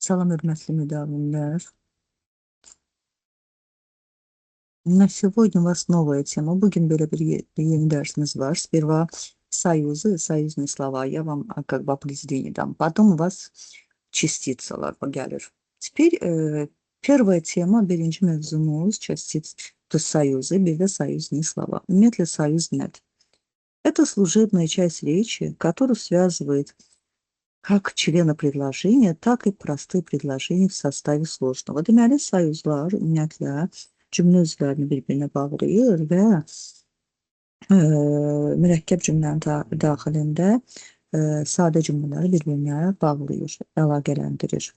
Salam hörmətli müdavimlər. На сегодня у вас новая тема. Bugün böyle bir yeni dersimiz var. Сперва союзные слова. Я вам как бы определение дам. Потом у вас частицаlar gelir. Теперь первая тема, birinci mevzumuz частиц, то есть союзы, bir de союзные слова. Ümumiyyətlə союз nədir? Это служебная часть речи, которая связывает как члены предложения, так и простые предложения в составе сложного. Deməli, союzlar ümumiyyətlə cümlə üzvlərini bir-birinə bağlayır və mürəkkəb cümlənin daxilində sadə cümlələri bir-birinə bağlayır, əlaqələndirir.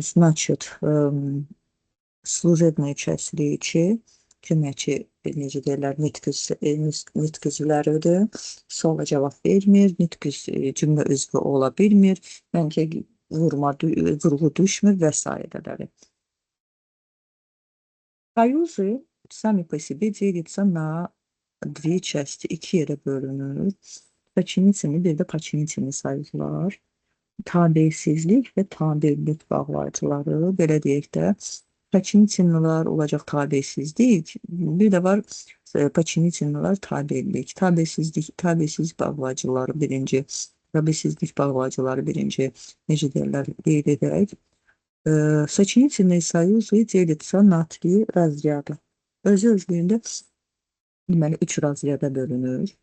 Значит, служебная часть речи, köməkçi, necə deyirlər, nitq üzvləridir. Suala cavab vermir, cümlə üzvü ola bilmir, məncə vurğu düşmür və s. Союзы сами по себе делятся на две части, iki yere bölünür. Подчинительный, bir de подчинительный soyuzlar. Tabirsizlik və tabirlik bağlayıcıları, belə deyək də, подчинительныlar olacaq tabirsizlik, bir də var подчинительныlar tabirlik. Tabirsizlik bağlayıcıları birinci, tabirsizlik bağlayıcıları birinci, necə deyirlər, qeyd edək. Сочинительные союзы делятся на три разряда. Özü-özlüyündə deməli 3 razrədə bölünür.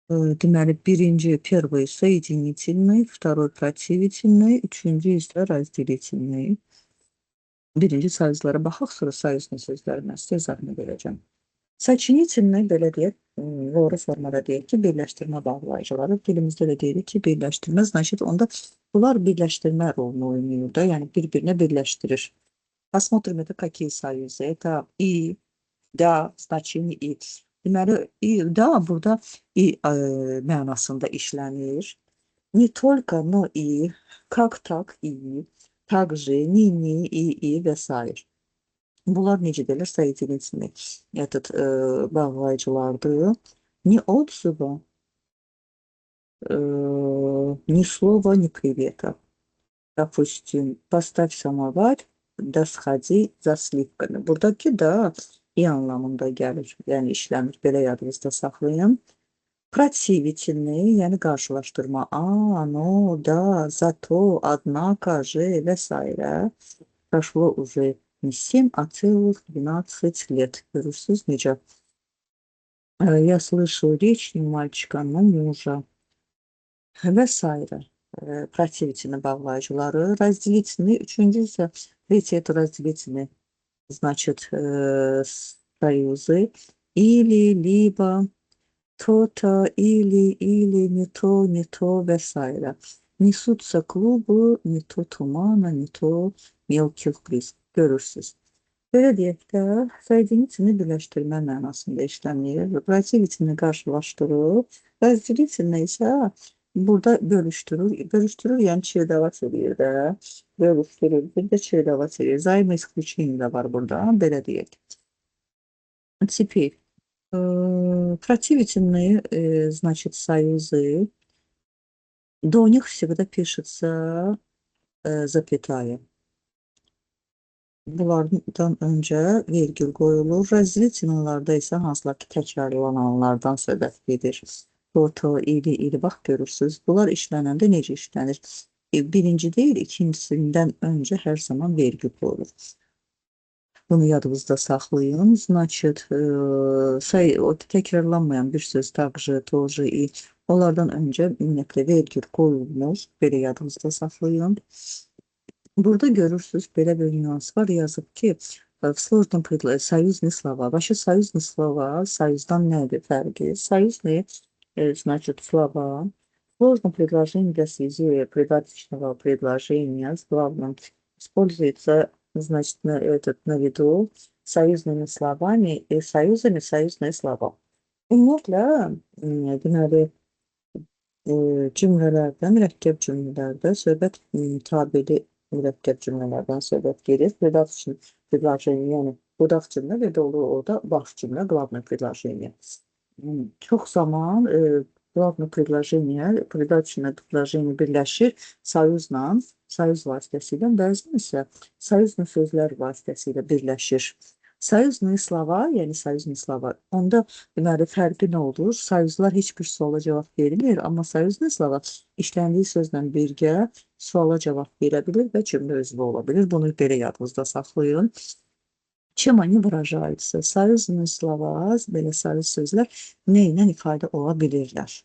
Deməli, birinci, первый соединительный, второй противительный, üçüncü isə разделительный. Birinci soyuzlara baxaq, sonra soyuzlu sözlərindən sizə izahını verəcəm. Сочинительный, belə deyək, doğru formada deyək ki, birləşdirmə bağlayıcıları. Dilimizdə də deyirik ki, birləşdirmə, значит, onda bunlar birləşdirmə rolunu oynayır da, yəni bir-birinə birləşdirir. Посмотрим, это какие союзы. Это и, да, значение и. Deməli, da burada i mənasında işlənir. Не только, но и, как так и, также, ni, и və s. Bunlar necə deyirlər? Соединительный bağlayıcılardır. Ни отзыва, ни слова, ни привета. Допустим, поставь самовар, да сходи за sливками. Buradakı da i anlamında gəlir, yəni işləmir. Belə yadınızda saxlayın. Противительный, yəni qarşılaşdırma. No, да, зато, однако же və s. Прошло уже не 7, а целых 12 лет. Görürsünüz necə? Я слышу речь не мальчика, но мужа. Və s. Противительный bağlayıcıları, разделительный, üçüncü isə третий это разделительный, значит, союзы, или, либо, то-то, или, не то və s. Несутся клубы, не то тумана, не то mevkil kriz. Görürsünüz. Belə deyək də, соединительный birləşdirmə mənasında işləmir, противительный qarşılaşdırır, разделительный isə burada bölüşdürür, yəni çirdavat edir də, bölüşdürür, bir də çirdavat edir. Взаимоисключение də var burada, belə deyək. Теперь, противительные, значит, союзы, до них всегда пишется запятая. Bunlardan öncə vergül qoyulur. Razdelительныйlarda isə hansılar ki, təkrarlananlardan söhbət gedir. To, ili, bax görürsünüz. Bunlar işlənəndə necə işlənir? Birinci deyil, ikincisindən öncə hər zaman vergül qoyulur. Bunu yadınızda saxlayın. Значит, təkrarlanmayan bir söz, также, тоже, и onlardan öncə ümumiyyətlə vergül qoyulmur. Belə yadınızda saxlayın. Burada görürsünüz, belə bir nüans var, yazıb ki, в сложном союзные слова. Вообще союзные слова, союзdan nədir fərqi? Союзные, значит, слова в сложном предложении для связи придаточного предложения с главным используется, значит, наряду союзными словами и союзами союзные слова. Ümumiyyətlə, deməli, cümlələrdə, mürəkkəb cümlələrdə söhbət tabiri mürəkkəb cümlələrdən söhbət gedir. Придаточный предложение, yəni budaq cümlə və də olur orada baş cümlə, главное предложение. Çox zaman Glavlı предложение, придаточное предложение birləşir soyuzla, soyuz vasitəsilə, bəzən isə soyuzlu sözlər vasitəsilə birləşir. Soyuzlu slova, yəni soyuzlu slova, onda deməli fərqi nə olur? Soyuzlar heç bir suala cavab vermir, amma soyuzlu slova işləndiyi sözlə birgə suala cavab verə bilir və cümlə üzvü ola bilir. Bunu belə yadınızda saxlayın. Чем они выражаются? Soyuzlu slova, belə soyuz sözlər nə ilə ifadə ola bilirlər?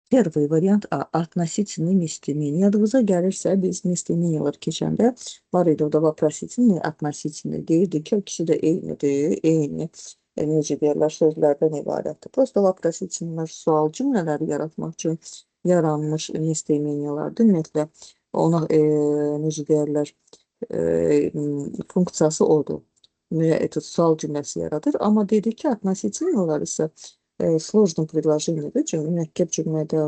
Первый variant A. Относительный местоимение. Yadınıza gəlirsə, biz местоимениyalar keçəndə var idi, o da vопросительный, относительный deyirdik ki, ikisi də eynidir, eyni. Necə deyirlər, sözlərdən ibarətdir. Prosta vопросительныйlar sual cümlələri yaratmaq üçün yaranmış местоимениyalardır. Ümumiyyətlə, ona necə deyirlər, funksiyası odur. Sual cümləsi yaradır. Amma dedik ki, относительныйlar isə сложном предложенияда, mürəkkəb cümlədə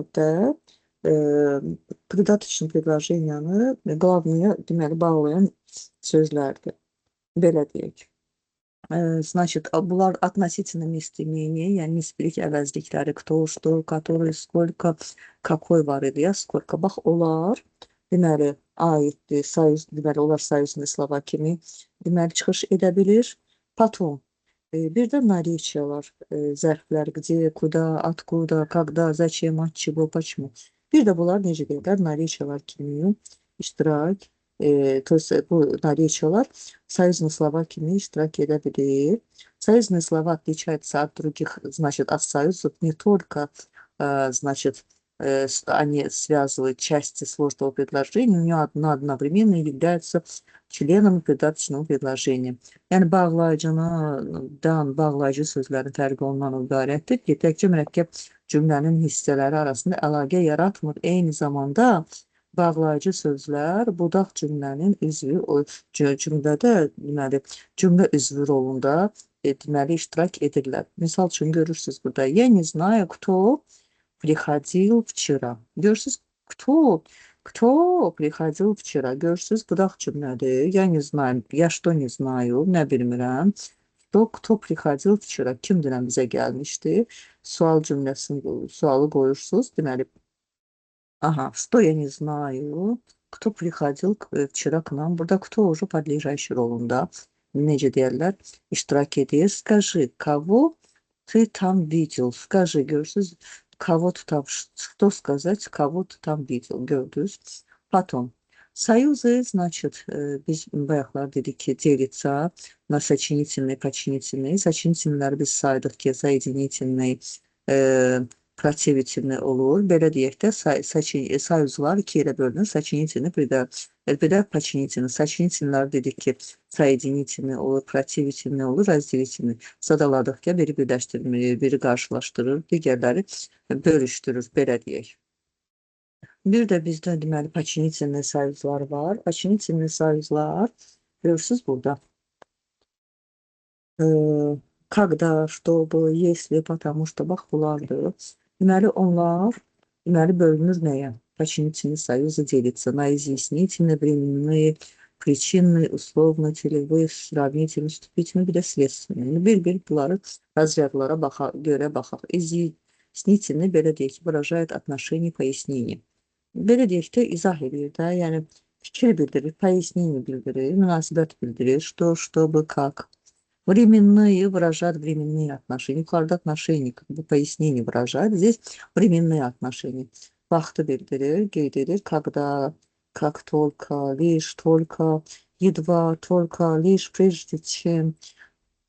придаточный предложениyanı главныya deməli bağlayan sözlərdir. Belə deyək. Значит, bunlar относительно местоимения, yəni nisbilik əvəzlikləri, кто, что, который, сколько, какой var idi ya, сколько. Bax, onlar deməli aiddir, soyuz, deməli onlar soyuzlu slova kimi deməli çıxış edə bilir. Потом bir də наречиyalar, zərflər, где, куда, откуда, когда, зачем, от чего, почему. Bir də bunlar necə deyirlər, наречиyalar kimi iştirak, то есть bu наречиyalar союзные слова kimi iştirak edə bilir. Союзные слова отличаются от других, значит, от союзов не только, значит, они связывают части сложного предложения, но одновременно являются членами придаточного предложения. Yəni, bağlayıcıdan bağlayıcı sözlərin fərqi ondan ibarətdir ki, təkcə mürəkkəb cümlənin hissələri arasında əlaqə yaratmır. Eyni zamanda bağlayıcı sözlər budaq cümlənin üzvü, cümlədə, deməli, cümlə üzvü rolunda deməli, iştirak edirlər. Misal üçün görürsünüz burada. Я не знаю, кто приходил вчера. Görürsünüz, кто приходил вчера? Görürsünüz, budaq cümlədir. Я не знаю, я что не знаю, nə bilmirəm. Кто приходил вчера? Kim dünən bizə gəlmişdi? Sual cümləsini, sualı qoyursunuz. Deməli, aha, что я не знаю, кто приходил вчера к нам? Burada кто уже подлежащий rolunda. Necə deyərlər? İştirak edir. Скажи, кого ты там видел? Скажи, görürsünüz, кого-то там, что сказать, кого-то там видел, gördünüz. Потом, союзы, значит, biz bayaqlar dedik ki, делится на сочинительные, подчинительные. Сочинительlər biz saydıq ki, соединительный, противительный olur. Belə deyək də, soyuzlar iki yerə bölünür. Сочинительный, bir də подчинительный. Сочинительlər dedik ki, соединительный olur, противительный olur, разделительный. Sadaladıqca biri birləşdirmir, biri qarşılaşdırır, digərləri bölüşdürür, belə deyək. Bir də bizdə deməli подчинительный soyuzlar var. Подчинительный soyuzlar görürsünüz burada. Когда, чтобы, если, потому что, bax, bunlardır. Deməli, onlar, deməli, bölünür nəyə? Подчинительный soyuzı делится на изъяснительные, временные, причинные, условно, целевые, сравнительные, вступительные, bir də следственные. Bir-bir bunları razrядlara görə baxaq. İzniительный, belə deyək ki, выражает отношение, пояснение. Belə deyək də, izah edir də, yəni fikir bildirir, пояснение bildirir, münasibət bildirir, что, чтобы, как. Временные выражают временные отношения. Yukarıda отношения, как бы пояснение выражает. Здесь временные отношения. Vaxtı bildirir, qeyd edir. Когда, как только, лишь, только, едва, только, лишь, прежде чем,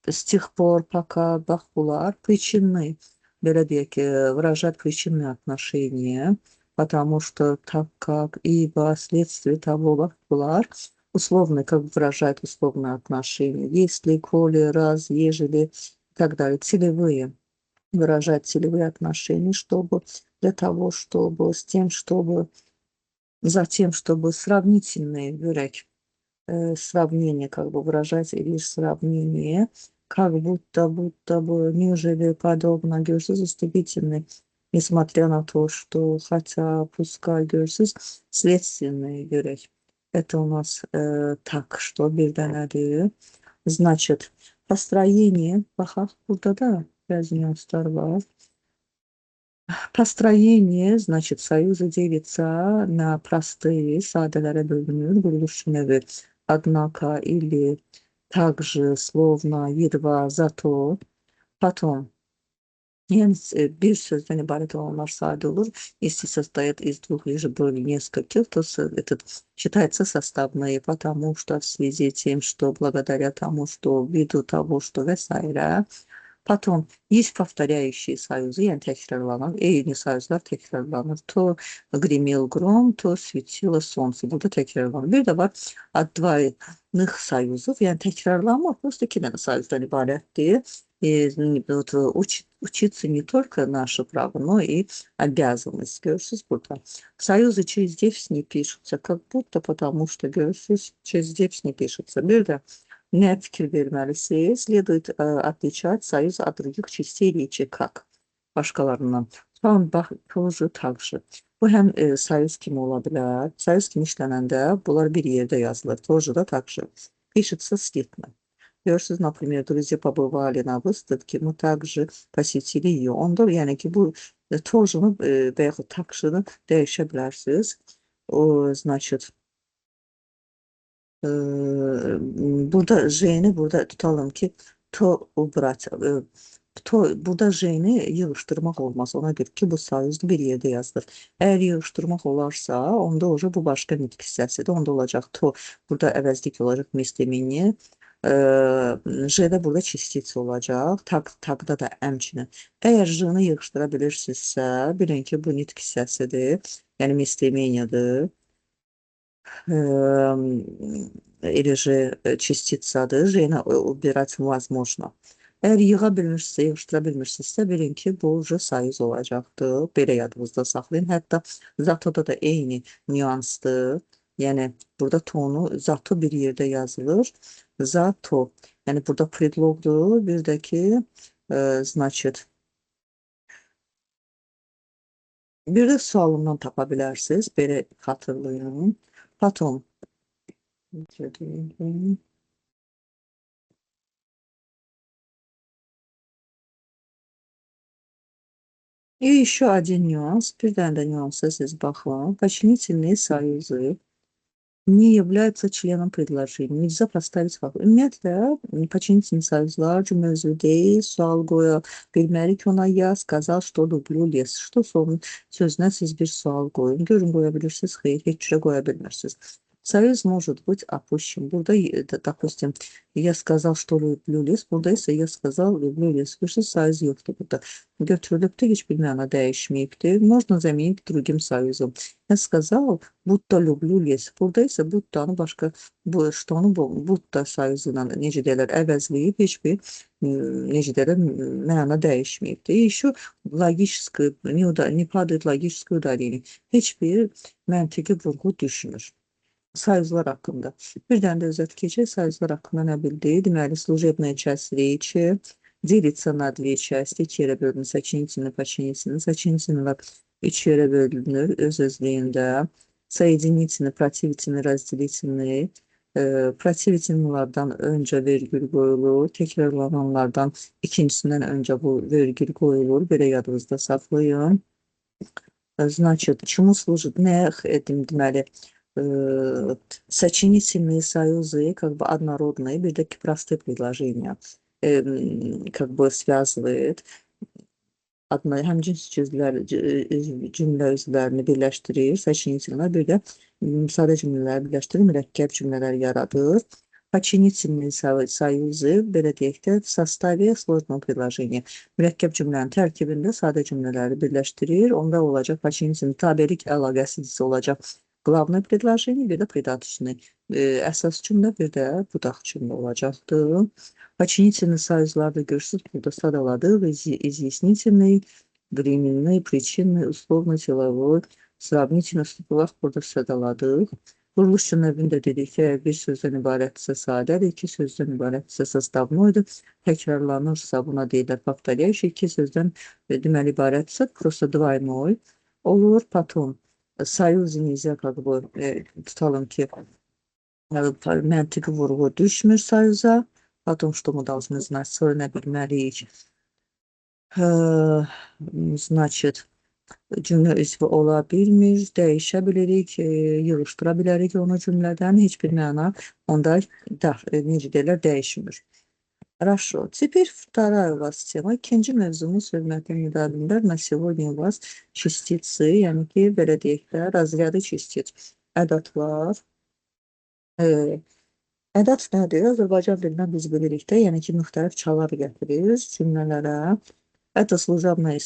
с тех пор, пока, bax, bunlar причинные. Belə deyək ki, выражают причинные отношения. Потому что, так как, ибо, следствие того, bax, bunlar условные, как бы выражают условные отношения. Если, коли, раз, ежели и так далее. Целевые. Выражать целевые отношения, чтобы, для того, чтобы, с тем, чтобы, затем, чтобы сравнительные, görək, сравнение, как бы выражать лишь сравнение, как будто бы, нежели, подобно, görürsünüz, уступительный, несмотря на то, что, хотя, пускай, görürsünüz, следственные, görək. Это у нас так, что bir dənədir. Значит, построение, baxaq, burada da bəzi nüanslar var. Построение, значит, союза делится на простые, саделere bölünür, kuruluş cümleleri. Однако или также, словно, едва, зато, потом. Yani bir sözden ibaret olanlar sade olur. Если состоит из двух лишь более нескольких, то этот считается составные, потому что в связи с тем, что благодаря тому, что ввиду того, что vesaire. Patron, есть повторяющие союзы, yani tekrarlanan, yeni sözler tekrarlanır. To grimil grom, to sветило солнце. Burada tekrarlanır. Bir de var advayных союзов, yani tekrarlanma просто iki tane sözden ibarettir. Учиться не только наше право, но и обязанность. Görürsünüz burada. Союзы через дефис не пишутся, как будто потому что, görürsünüz, через дефис не пишутся. Bir de ne fikir verməlisiz? Следует отличать союз от других частей речи, как başkalarından. Tamam, bax, тоже так же. Bu həm soyuz kimi ola bilər. Soyuz kimi işlənəndə bunlar bir yerdə yazılır. Тоже da так же. Пишется слитно. Görürsünüz, например, друзья побывали на выставке, мы также посетили ее. Onda, yəni ki, bu tojunu və yaxud takşını dəyişə bilərsiniz. O, значит, burada J'ni burada tutalım ki to ubrat. Burada J'ni yığışdırmaq olmaz. Ona görə ki, bu sayızlı bir yerdə yazılır. Əgər yığışdırmaq olarsa, onda oca bu başqa nitq hissəsidir. Onda olacaq to, burada əvəzlik olacaq mestemini. J'də burada частица olacaq. Taqda da əmçinin. Əgər J'ni yığışdıra bilirsinizsə, bilin ki, bu nitq hissəsidir. Yəni mestemeniyadır. Или же частицаdır, yenə убирать возможно. Əgər yığa bilmirsinizsə, yığışdıra bilmirsinizsə, bilin ki, bu уже sayız olacaqdır. Belə yadınızda saxlayın. Hətta zatoda da eyni nüansdır. Yəni, burada tonu, zato bir yerdə yazılır. Zato. Yəni, burada predlogdur. Bir də ki, значит, bir də sualından tapa bilərsiniz. Belə xatırlayın. Потом. И еще один нюанс. Bir tane de nüansa siz bakın. Подчинительные союзы не являются членом предложения. Nельзя поставить факт. Ümumiyyətlə, подчинительные союзlar cümlə özü deyil, sual qoya bilmərik ona ya, сказал, что люблю лес. Что son sözünə siz bir sual qoyun. Görün qoya bilirsiniz, xeyr, heç cürə qoya bilmirsiniz. Союз может быть опущен. Burada, допустим, я сказал, что люблю лес. Burada ise я сказал, люблю лес. Görürsünüz, soyuz yoxdur burada. Götürülübdür, heç bir məna dəyişməyibdir. Можно заменить другим союзом. Я сказал, будто люблю лес. Burada ise buddanı başqa, что-nu budda soyuzu ilə necə deyirlər, əvəzləyib, heç bir necə deyirlər, məna dəyişməyibdir. Еще логическое, не падает логическое ударение. Heç bir məntiqi vurğu düşmür. Союзlar haqqında. Bir dənə də özət keçək. Союзlar haqqında nə bildik? Deməli, служебная часть речи делится на две части. İki yerə bölünür. Сочинительный, подчинительный. Сочинительный üç yerə bölünür öz-özlüyündə. Соединительный, противительный, разделительный. Противительныlardan öncə vergül qoyulur. Tekrarlananlardan ikincisindən öncə bu vergül qoyulur. Belə yadınızda saxlayın. Значит, чему служит? Nə deməli, сочинительные союзы, как бы однородные, bir de простые предложения, как бы связывает həm cins cümlə özlərini birləşdirir, сочинительlər, bir də sadə cümlələri birləşdirir, mürəkkəb cümlələr yaradır. Подчинительные союзы, belə deyək də, в составе сложного предложения. Mürəkkəb cümlənin tərkibində sadə cümlələri birləşdirir. Onda olacaq подчинительный, tabelik əlaqəsi olacaq. Главное предложение, bir də придаточный. Əsas cümlə, bir də budaq cümlə olacaqdır. Подчинительный союзlarda görürsünüz, burada sadaladıq. Изъяснительный, временный, причинный, условно-силовой, сравнительный, üslublar burada sadaladıq. Quruluş cümləsində dedik ki, bir sözdən ibarətsə sadədir, iki sözdən ibarətsə составноydur. Təkrarlanırsa buna deyirlər повторяющий, iki sözdən deməli ibarətsə просто двойной olur. Потом союз neyse, как бы tutalım ki məntiqi vurğu düşmür soyuza. Потом что мы должны знать? Sonra nə bilməliyik? Значит, Cümlə üzvü ola bilmir, dəyişə bilirik, yığışdıra bilərik onu cümlədən, heç bir məna onda necə deyirlər, dəyişmir. Хорошо. Теперь вторая у вас тема. İkinci mövzumuz, hörmətli müdavimlər, на сегодня у вас частицы, yəni ki, belə deyək də, razryadı частиц. Ədədlər. E, Ədəd nədir? Azərbaycan dilindən biz bilirik də, yəni ki, müxtəlif çalar gətirir cümlələrə. Это служебные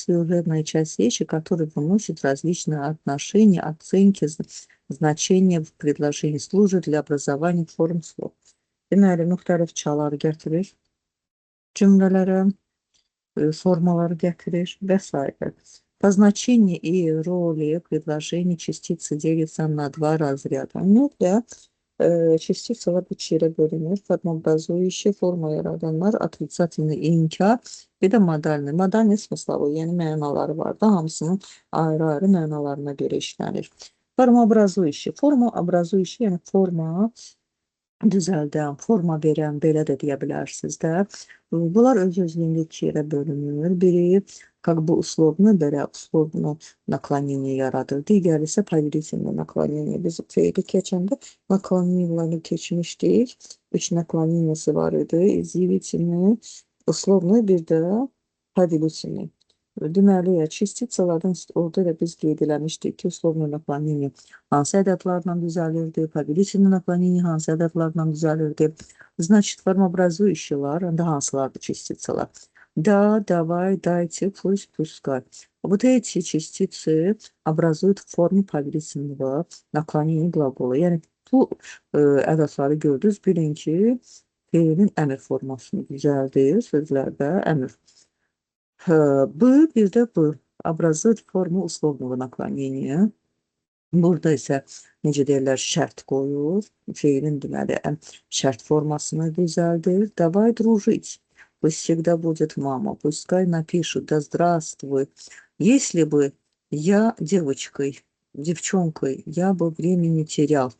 часть речи, которые выносят различные отношения, оценки, значения в предложении, служат для образования форм слов. Deməli, müxtəlif çalar gətirir cümlələrə, formaları gətirir və s. По значению и роли предложений частицы делятся на два разряда. Ümumiyyətlə, частицаlar üç yerə bölünür. Формообразующие, forma yaradanlar, отрицательный inkar, bir də modalni. Modalni smıslavı, yəni mənaları var da, hamısının ayrı-ayrı mənalarına görə işlənir. Формообразующие, yəni forma düzəldən, forma verən, belə də deyə bilərsiniz də. Bunlar öz-özlüyündə iki yerə bölünür. Biri как бы условно, belə условно наклонение yaradır. Digəri isə поверительное наклонение. Biz feili keçəndə наклонениyalarını keçmişdik. Üç наклонениясы var idi. Izявительный, условно, bir də поверительный. Deməli, частицаlardan orada da biz qeyd eləmişdik ki, условно наклонение hansı ədədlərlə düzəlirdi, поверительное наклонение hansı ədədlərlə düzəlirdi. Значит, формообразующиеlar, anda hansılardır частицаlar? Да, давай, дайте, пусть, пускай. Вот эти частицы образуют в форме поверительного наклонения глагоla. Yəni, bu ədədləri gördünüz, bilin ki, fiilin əmr formasını düzəldir, sözlərdə əmr. Bir də bu образует форму условного наклонения. Burada isə necə deyirlər, şərt qoyur. Fiilin deməli şərt formasını düzəldir. Давай дружить. Пусть всегда будет мама. Пускай напишут. Да здравствуй. Если бы я девчонкой, я бы времени терял.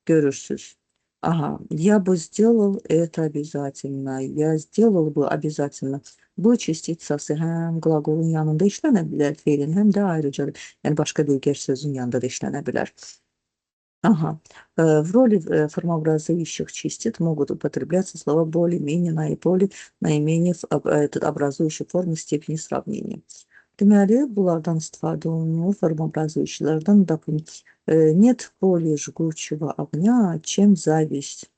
Görürsüz. Aha, я бы сделал это обязательно. Я сделал бы обязательно. Bu частицası həm qlaqolun yanında işlənə bilər, feilin, həm də ayrıca, yəni başqa digər sözün yanında da işlənə bilər. Ага. В роли формообразующих частиц могут употребляться слова более-менее, наиболее, наименее образующие формы степени сравнения. Deməli, bunlardan istifadə olunur, формообразующиеlərdən bakın. Нет более жгучего огня, чем зависть.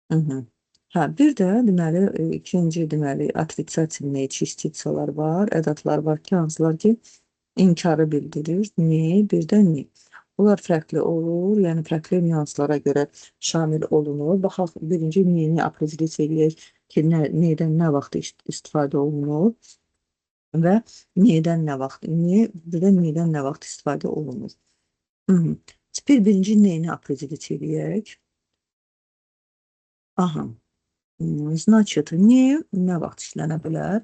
Bir də deməli, ikinci deməli, отрицательные частицаlar var, ədədlər var ki, hansılar ki, inkarı bildirir, ne, bir də ni. Bunlar fərqli olur, yəni fərqli nüanslara görə şamil olunur. Baxaq, birinci neyini apredilit eləyək ki, neydən nə vaxt istifadə olunur və neydən nə vaxt, bir də neydən nə vaxt istifadə olunur. Теперь birinci neyini apredilit eləyək. Aha. Значит, nə vaxt işlənə bilər?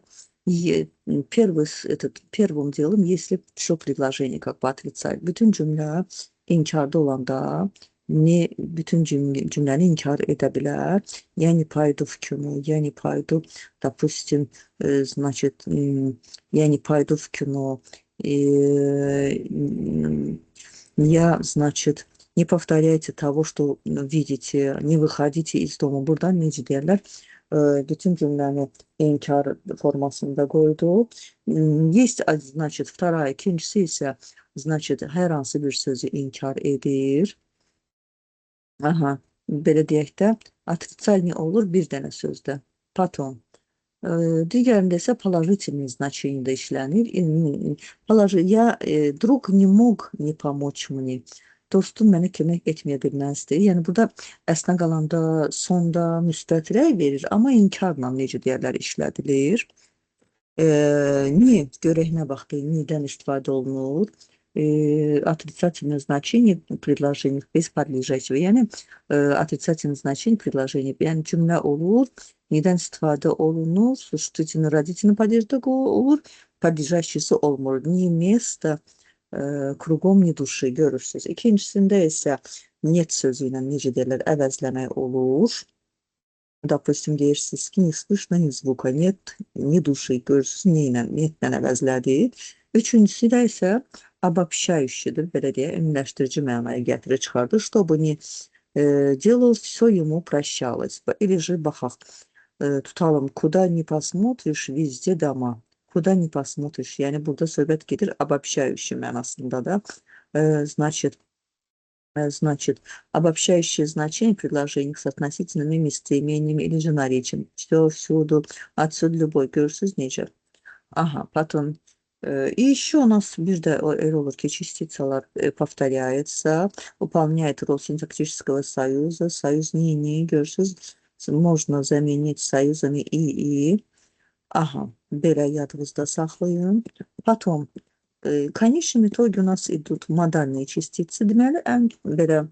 Первым делом, если все предложение как бы отрицает, bütün cümlə inkarda olanda bütün cümləni inkar edə bilər. Я не пойду в кино, я не пойду, допустим, значит, я не пойду в кино, я, значит, не повторяйте того, что видите, не выходите из domu. Buradan necə deyirlər? Bütün cümləni inkar formasında qoydu. Есть, значит, вторая, ikincisi isə, значит, hər hansı bir sözü inkar edir. Aha, belə deyək də, отрицательный olur bir dənə sözdə. Потом. Digərində isə положительный значениеdə işlənir. Я, друг не mог не помочь мне. Dostum mənə kömək etməyə bilməzdi. Yəni, burada əsnə qalanda sonda müsbət rəy verir, amma inkarla necə deyərlər işlədilir. Ni, görək nə vaxtı, nidən istifadə olunur. Отрицательное значение предложений без подлежащего. Yəni, отрицательное значение предложений. Yəni, cümlə olur, nidən istifadə olunur, существительный, родительный падежdə olur, подлежащийsi olmur. Ni место, kruqom ni duşu görürsünüz. İkincisində isə net sözü ilə necə deyirlər, əvəzləmək olur. Допустим, deyirsiniz ki, не слышно ни звука, нет ни души, görürsünüz, netlə əvəzlədik. Üçüncüsü də isə обобщающийdir, belə deyək, ümumiləşdirici mənaya gətirir, çıxardır. Чтобы не делал, все ему прощалось. Или же baxaq, tutalım, куда ни посмотришь, везде дома. Куда ни посмотришь. Yəni burada söhbət gedir обобщающий mənasında da. Значит, обобщающее значение предложений с относительными местоимениями или же наречием. Все, всюду, отсюда, любой. Görürsüz necə? Ага, потом. И еще у нас ролики частицалар повторяется, выполняет роль синтаксического союза, союзнение, görürsüz, можно заменить союзами и. Ага, belə yadınızda saxlayın. Потом, в конечном итоге у нас идут модальные частицы. Deməli, ən belə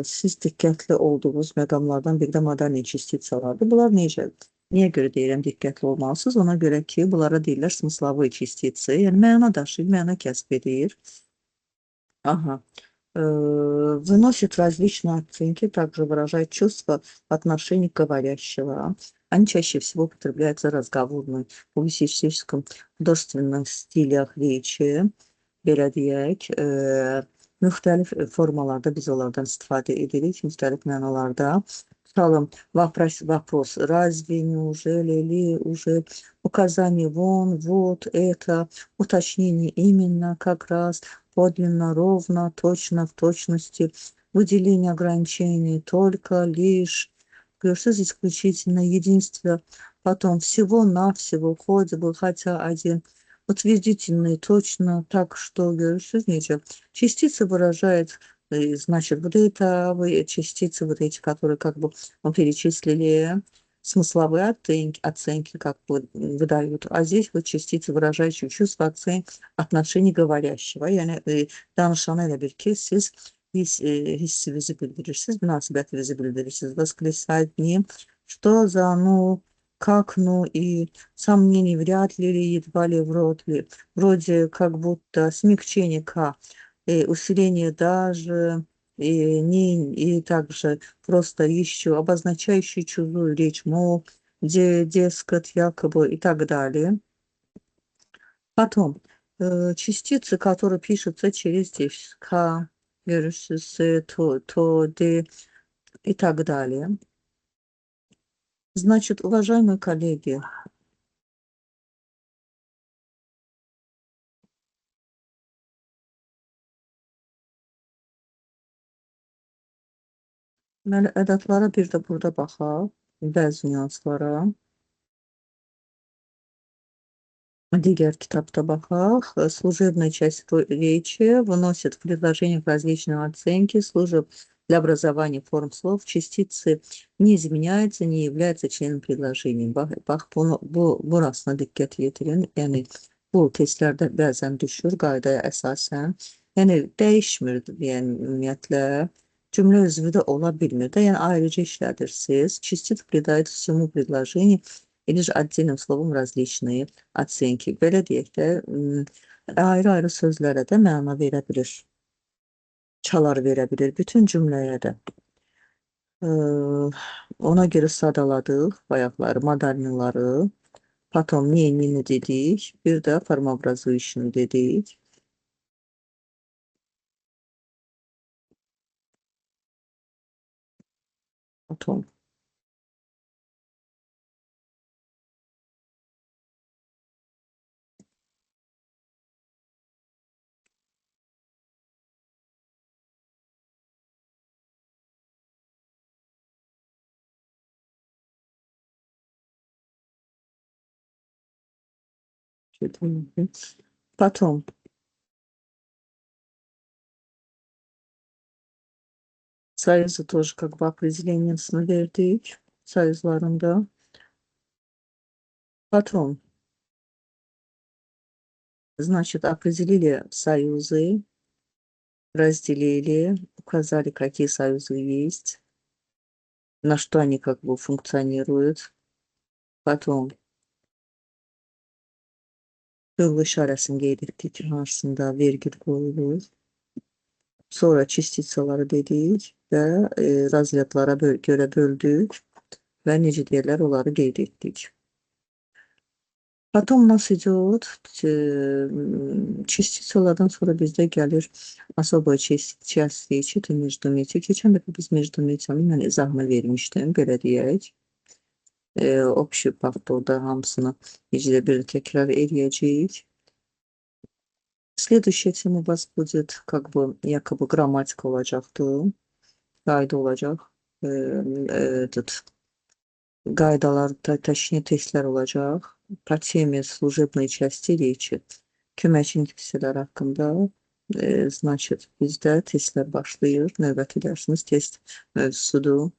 siz diqqətli olduğunuz məqamlardan biri də modalniy частицalardır. Bunlar necədir? Niyə görə deyirəm diqqətli olmalısınız? Ona görə ki, bunlara deyirlər смысловые частицы. Yəni, məna daşıyır, məna kəsb edir. Ага. Выносит различные оценки, также выражает чувства в отношении говорящего. Они чаще всего употребляются разговорным, публицистическом, художественных стилях речи. Belə deyək, müxtəlif formalarda biz onlardan istifadə edirik, müxtəlif mənalarda. Tutalım, вопрос, разве, неужели, ли, уже, указание, вон, вот, это, уточнение, именно, как раз, подлинно, ровно, точно, в точности, выделение ограничений, только, лишь, görürsüz, исключительно, единство, потом всего-навсего, хоть бы, хотя один, утвердительный, точно, так что, görürsüz necə? Частицы выражает, значит, вот это, частицы вот эти, которые как бы мы перечислили, смысловые оценки как бы выдают, а здесь вот частицы, выражающие чувства, отношений говорящего. Yəni, danışana elə bir ki, siz hissinizi bildirirsiniz, münasibətinizi bildirirsiniz. Восклицать не, что за, ну, как, ну, и сомнений вряд ли, едва ли, вроде как будто смягчение к, усиление даже, и также просто еще обозначающие чужую речь, мол, дескать, якобы и так далее. Потом, частицы, которые пишутся через дефис, к, görürsüz, то, де и так далее. Значит, уважаемые коллеги, deməli, ədədlara bir də burada baxaq, bəzi nüanslara. Digər kitabda baxaq. Служебная часть речи выносит в предложениях различные оценки, служит для образования форм слов. Частицы не изменяются, не являются членом предложения. Bax, burasına diqqət yetirin. Yəni, bu testlərdə bəzən düşür qaydaya əsasən. Yəni, dəyişmir, yəni, ümumiyyətlə. Cümlə özü də ola bilmir də, yəni ayrıca işlədirsiniz. Частицы придают всему предложению или же отдельным словом различные оценки. Belə deyək də, ayrı-ayrı sözlərə də məna verə bilir. Çalar verə bilir, bütün cümləyə də. Ona görə sadaladıq bayaqları, modalniları. Потом не dedik, bir də формообразующий dedik. Потом. Потом. Sayısı тоже как бы определениясını verdik sayızlarında. Потом, значит, определили союзы, разделили, указали, какие союзы есть, на что они как бы функционируют. Потом, bölgü işarəsini qeyd etdik, hansında vergül qoyulur. Sonra частицaları dedik və razryadlara görə böldük və necə deyirlər, onları qeyd etdik. Потом у нас идет частицаlardan sonra bizde gelir особая часть rечи, это междометие. Keçən dəfə biz междометиyanı mən izahını vermişdim, belə deyək. Общий повторda hamısını necə bir təkrar eləyəcəyik. Следующая тема у вас будет как бы якобы грамматика olacaqdı, qayda olacaq. Этот qaydalar, точнее testlər olacaq. По теме служебной части речи. Köməkçilik hissələri haqqında значит bizdə testlər başlayır. Növbəti dərsimiz test mövzusudur.